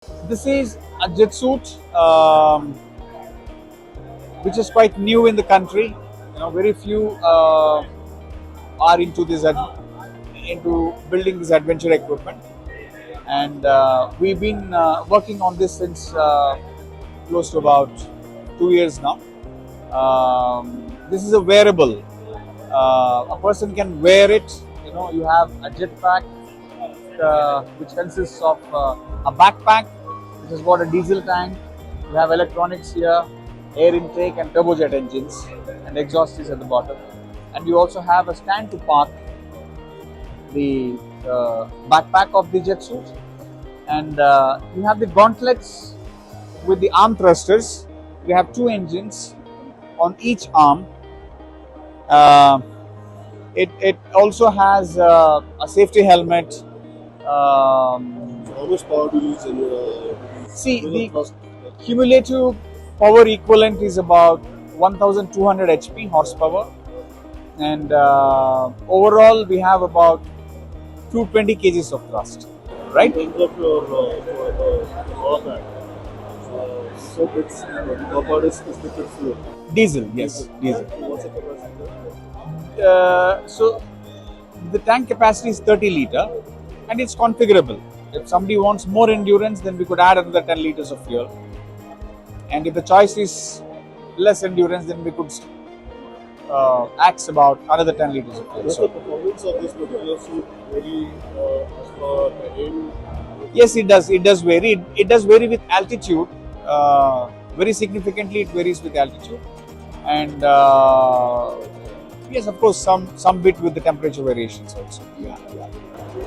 This is a jet suit, which is quite new in the country. Very few are into into building this adventure equipment, and we've been working on this since close to about 2 years now. This is a wearable. A person can wear it. You have a jetpack, which consists of a backpack, which has got a diesel tank. You have electronics here, air intake and turbojet engines, and exhaust is at the bottom. And you also have a stand to park the backpack of the jet suit. And you have the gauntlets with the arm thrusters. You have two engines on each arm. It also has a safety helmet. How much power do you use in The cumulative power equivalent is about 1200 HP horsepower, and overall we have about 220 kgs of thrust. Right? In terms of your power pack, so it's the power is liquid fuel. Diesel, yes, diesel. What's the capacity? So the tank capacity is 30 liter, and it's configurable. If somebody wants more endurance, then we could add another 10 liters of fuel. And if the choice is less endurance, then we could axe about another 10 liters of fuel. Does the performance of this particular suit vary as per terrain? Yes, it does. It does vary. It does vary with altitude. Very significantly, it varies with altitude, and yes, of course, some bit with the temperature variations also.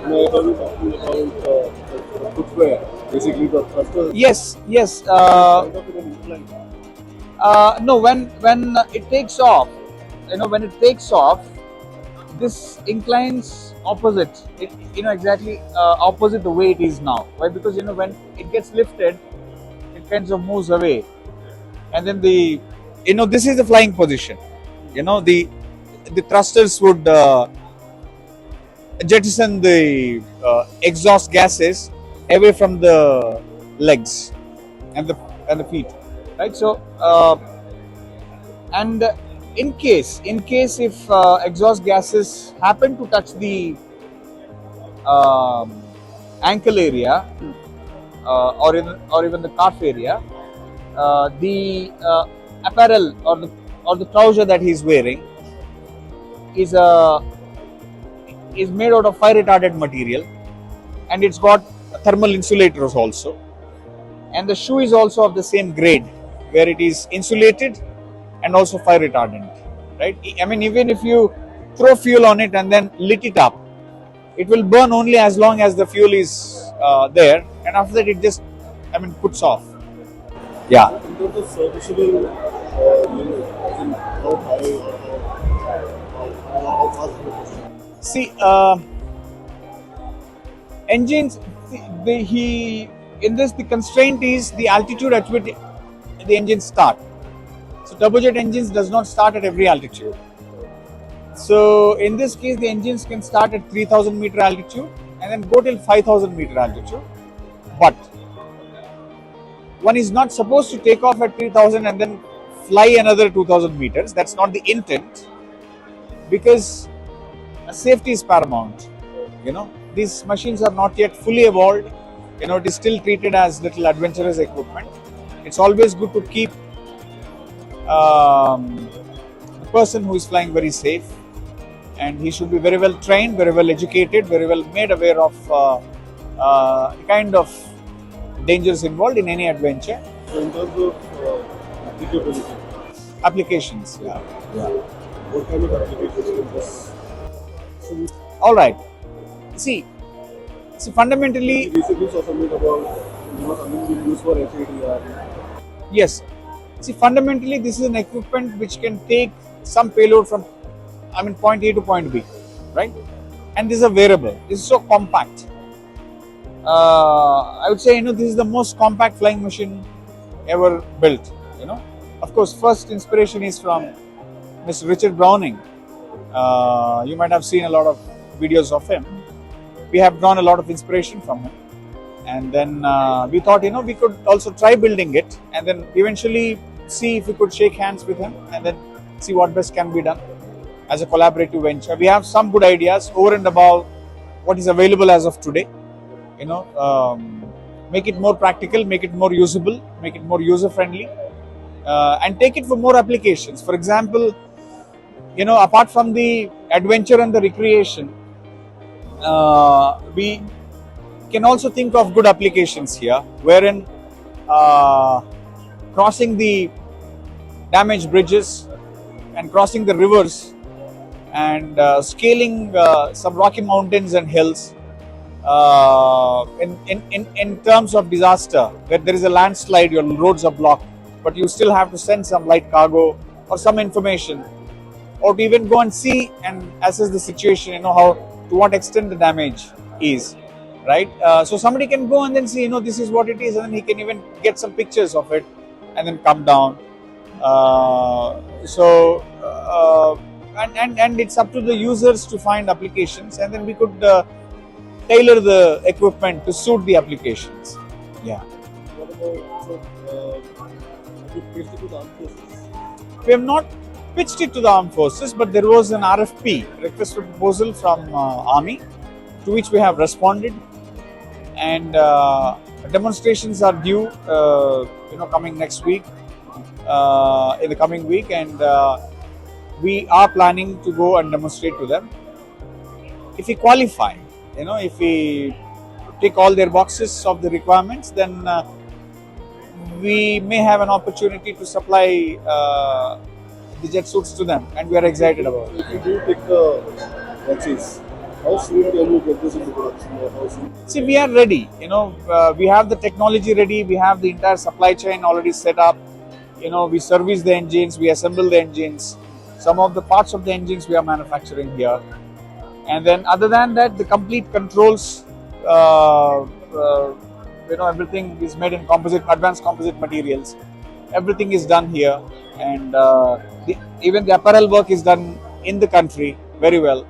Now, are we talking about the footwear, basically the thrusters? Yes, yes. Kind of in an incline. No, when it takes off, when it takes off, this inclines opposite. Exactly opposite the way it is now. Why? Because when it gets lifted, it kind of moves away, and then this is the flying position. The thrusters would jettison the exhaust gases away from the legs and the feet, right? So and in case if exhaust gases happen to touch the ankle area or even the calf area, the apparel or the trouser that he's wearing is made out of fire retardant material, and it's got thermal insulators also, and the shoe is also of the same grade, where it is insulated and also fire retardant, right? I mean, even if you throw fuel on it and then lit it up, it will burn only as long as the fuel is there, and after that it just puts off. Yeah. In terms of serviceable limit, as in how high or how fast it is. See, engines. In this, the constraint is the altitude at which the engines start. So turbojet engines does not start at every altitude. So in this case, the engines can start at 3000 meter altitude and then go till 5000 meter altitude. But one is not supposed to take off at 3000 and then fly another 2000 meters. That's not the intent, because safety is paramount. These machines are not yet fully evolved. It is still treated as little adventurous equipment. It's always good to keep the person who is flying very safe, and he should be very well trained, very well educated, very well made aware of kind of dangers involved in any adventure. So in terms of applicability, Applications. Yeah. what kind of applications can this suit? All right. See, fundamentally, Recently saw something about something being used for FADR. yes. See, fundamentally, this is an equipment which can take some payload from, point A to point B, right? And this is a wearable. This is so compact. I would say, this is the most compact flying machine ever built. Of course, first inspiration is from Mr. Richard Browning. You might have seen a lot of videos of him. We have drawn a lot of inspiration from him, and then we thought we could also try building it, and then eventually see if we could shake hands with him, and then see what best can be done as a collaborative venture. We have some good ideas over and above what is available as of today. Make it more practical, make it more usable, make it more user friendly, and take it for more applications. For example, apart from the adventure and the recreation, we can also think of good applications here, wherein crossing the damaged bridges and crossing the rivers and scaling some rocky mountains and hills in terms of disaster, where there is a landslide, your roads are blocked, but you still have to send some light cargo or some information, or to even go and see and assess the situation, how, to what extent the damage is, right? So somebody can go and then see, this is what it is, and then he can even get some pictures of it and then come down. And it's up to the users to find applications, and then we could tailor the equipment to suit the applications. Yeah. What about, have you pitched it to the armed forces? We have not pitched it to the armed forces, but there was an RFP, request for proposal from Army, to which we have responded, and demonstrations are due, coming next week, in the coming week, and we are planning to go and demonstrate to them. If we qualify, if we tick all their boxes of the requirements, then we may have an opportunity to supply the jet suits to them, and we are excited about it. If you do pick the boxes, how soon can you get this into production? Or how soon? See, we are ready. We have the technology ready. We have the entire supply chain already set up. We service the engines, we assemble the engines. Some of the parts of the engines we are manufacturing here. And then other than that, the complete controls, everything is made in advanced composite materials. Everything is done here, and even the apparel work is done in the country very well.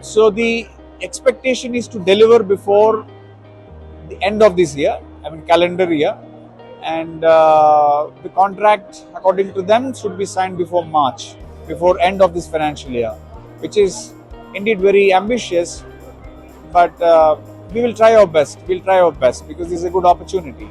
So the expectation is to deliver before the end of this year, calendar year, and the contract, according to them, should be signed before March, before end of this financial year, which is indeed very ambitious, but we will try our best. We'll try our best because this is a good opportunity.